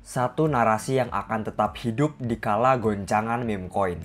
Satu narasi yang akan tetap hidup di kala goncangan meme coin.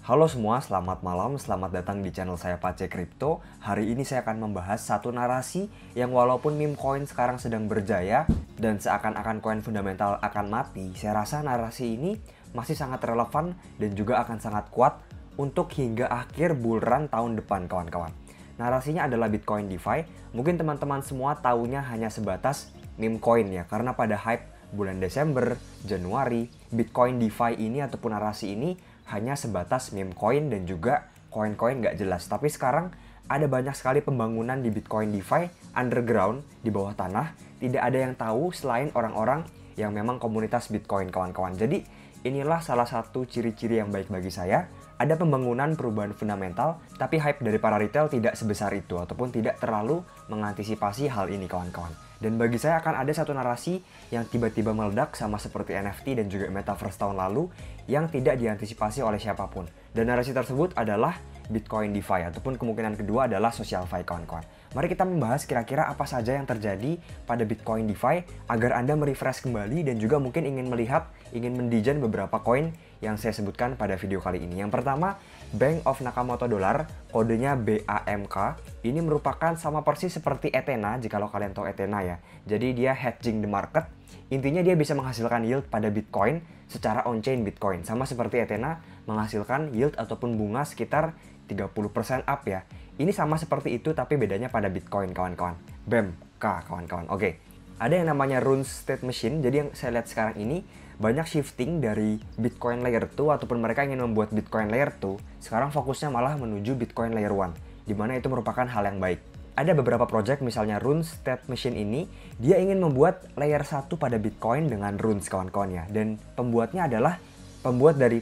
Halo semua, selamat malam, selamat datang di channel saya Pace Crypto. Hari ini saya akan membahas satu narasi yang walaupun meme coin sekarang sedang berjaya dan seakan-akan koin fundamental akan mati, saya rasa narasi ini masih sangat relevan dan juga akan sangat kuat untuk hingga akhir bull run tahun depan kawan-kawan. Narasinya adalah Bitcoin DeFi. Mungkin teman-teman semua taunya hanya sebatas meme coin ya, karena pada hype bulan Desember, Januari, Bitcoin DeFi ini ataupun narasi ini hanya sebatas meme coin dan juga koin-koin nggak jelas. Tapi sekarang ada banyak sekali pembangunan di Bitcoin DeFi underground, di bawah tanah. Tidak ada yang tahu selain orang-orang yang memang komunitas Bitcoin kawan-kawan. Jadi inilah salah satu ciri-ciri yang baik bagi saya. Ada pembangunan perubahan fundamental, tapi hype dari para retail tidak sebesar itu ataupun tidak terlalu mengantisipasi hal ini kawan-kawan. Dan bagi saya akan ada satu narasi yang tiba-tiba meledak sama seperti NFT dan juga Metaverse tahun lalu yang tidak diantisipasi oleh siapapun. Dan narasi tersebut adalah Bitcoin DeFi ataupun kemungkinan kedua adalah SocialFi kawan-kawan. Mari kita membahas kira-kira apa saja yang terjadi pada Bitcoin DeFi agar Anda merefresh kembali dan juga mungkin ingin melihat, ingin mendesain beberapa koin yang saya sebutkan pada video kali ini. Yang pertama, Bank of Nakamoto Dollar, kodenya BAMK. Ini merupakan sama persis seperti Ethena, jika kalian tahu Ethena ya. Jadi dia hedging the market. Intinya dia bisa menghasilkan yield pada Bitcoin secara on-chain Bitcoin. Sama seperti Ethena, menghasilkan yield ataupun bunga sekitar 30% up ya. Ini sama seperti itu tapi bedanya pada Bitcoin kawan-kawan. BAMK kawan-kawan. Oke. Ada yang namanya Runes State Machine. Jadi yang saya lihat sekarang ini banyak shifting dari Bitcoin Layer 2 ataupun mereka ingin membuat Bitcoin Layer 2. Sekarang fokusnya malah menuju Bitcoin Layer 1, di mana itu merupakan hal yang baik. Ada beberapa project misalnya Runes State Machine ini, dia ingin membuat Layer 1 pada Bitcoin dengan Runes kawan-kawannya. Dan pembuatnya adalah pembuat dari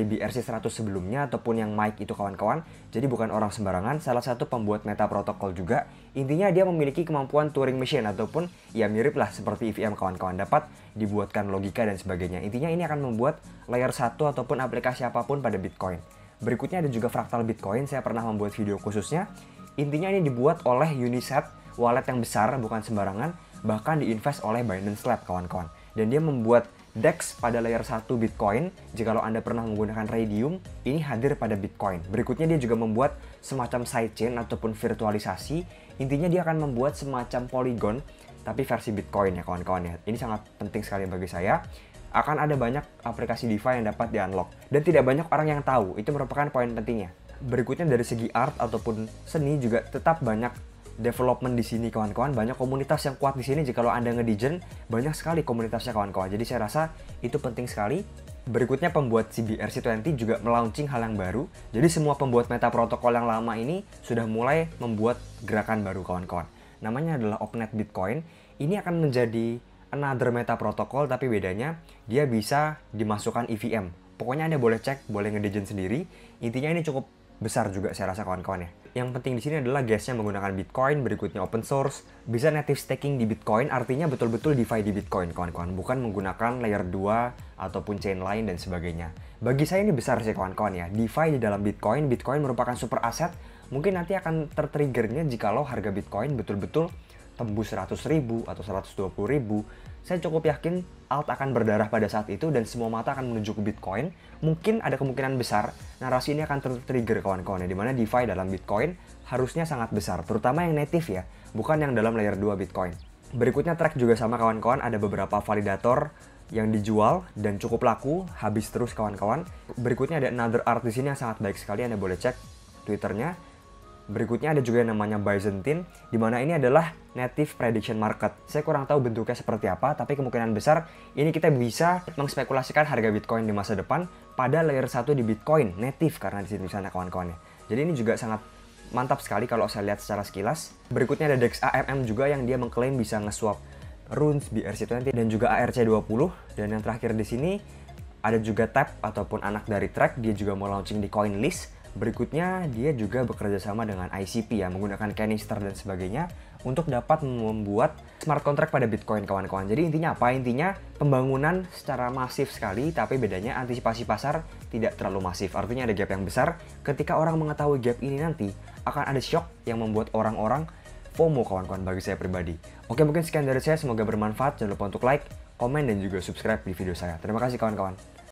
BRC100 sebelumnya ataupun yang Mike itu kawan-kawan. Jadi bukan orang sembarangan, salah satu pembuat meta protokol juga. Intinya dia memiliki kemampuan Turing Machine ataupun ya mirip lah seperti EVM kawan-kawan, dapat dibuatkan logika dan sebagainya. Intinya ini akan membuat layer 1 ataupun aplikasi apapun pada Bitcoin. Berikutnya ada juga Fractal Bitcoin, saya pernah membuat video khususnya. Intinya ini dibuat oleh Unisat, wallet yang besar bukan sembarangan, bahkan diinvest oleh Binance Lab kawan-kawan. Dan dia membuat DEX pada layer 1 Bitcoin. Jikalau Anda pernah menggunakan Raydium, ini hadir pada Bitcoin. Berikutnya dia juga membuat semacam sidechain ataupun virtualisasi. Intinya dia akan membuat semacam Polygon, tapi versi Bitcoin ya kawan-kawan ya. Ini sangat penting sekali bagi saya. Akan ada banyak aplikasi DeFi yang dapat di-unlock. Dan tidak banyak orang yang tahu, itu merupakan poin pentingnya. Berikutnya dari segi art ataupun seni juga tetap banyak development di sini kawan-kawan, banyak komunitas yang kuat di sini. Jikalau Anda ngedigen, banyak sekali komunitasnya kawan-kawan. Jadi saya rasa itu penting sekali. Berikutnya pembuat CBRC20 juga melaunching hal yang baru. Jadi semua pembuat meta protokol yang lama ini sudah mulai membuat gerakan baru kawan-kawan. Namanya adalah Opnet Bitcoin. Ini akan menjadi another meta protokol, tapi bedanya dia bisa dimasukkan EVM. Pokoknya Anda boleh cek, boleh ngedigen sendiri. Intinya ini cukup besar juga saya rasa kawan-kawan ya. Yang penting di sini adalah gasnya menggunakan Bitcoin, berikutnya open source, bisa native staking di Bitcoin, artinya betul-betul DeFi di Bitcoin kawan-kawan, bukan menggunakan layer 2 ataupun chain lain dan sebagainya. Bagi saya ini besar sih kawan-kawan ya, DeFi di dalam Bitcoin. Bitcoin merupakan super aset, mungkin nanti akan tertriggernya jikalau harga Bitcoin betul-betul tembus 100.000 atau 120.000. Saya cukup yakin alt akan berdarah pada saat itu dan semua mata akan menuju ke Bitcoin. Mungkin ada kemungkinan besar narasi ini akan tertrigger kawan-kawan ya, dimana DeFi dalam Bitcoin harusnya sangat besar, terutama yang native ya, bukan yang dalam layer 2 Bitcoin. Berikutnya track juga sama kawan-kawan, ada beberapa validator yang dijual dan cukup laku, habis terus kawan-kawan. Berikutnya ada another art di sini yang sangat baik sekali, Anda boleh cek Twitternya. Berikutnya ada juga yang namanya Byzantine, di mana ini adalah native prediction market. Saya kurang tahu bentuknya seperti apa, tapi kemungkinan besar ini kita bisa mengspekulasikan harga Bitcoin di masa depan pada layer 1 di Bitcoin native karena di sini sana kawan-kawannya. Jadi ini juga sangat mantap sekali kalau saya lihat secara sekilas. Berikutnya ada DEX AMM juga yang dia mengklaim bisa nge-swap Runes, BRC20 dan juga ARC20. Dan yang terakhir di sini ada juga TAP ataupun anak dari Track, dia juga mau launching di CoinList. Berikutnya dia juga bekerja sama dengan ICP ya, menggunakan Canister dan sebagainya untuk dapat membuat smart contract pada Bitcoin kawan-kawan. Jadi intinya apa? Intinya pembangunan secara masif sekali, tapi bedanya antisipasi pasar tidak terlalu masif. Artinya ada gap yang besar. Ketika orang mengetahui gap ini nanti, akan ada shock yang membuat orang-orang FOMO kawan-kawan bagi saya pribadi. Oke, mungkin sekian dari saya, semoga bermanfaat. Jangan lupa untuk like, komen, dan juga subscribe di video saya. Terima kasih kawan-kawan.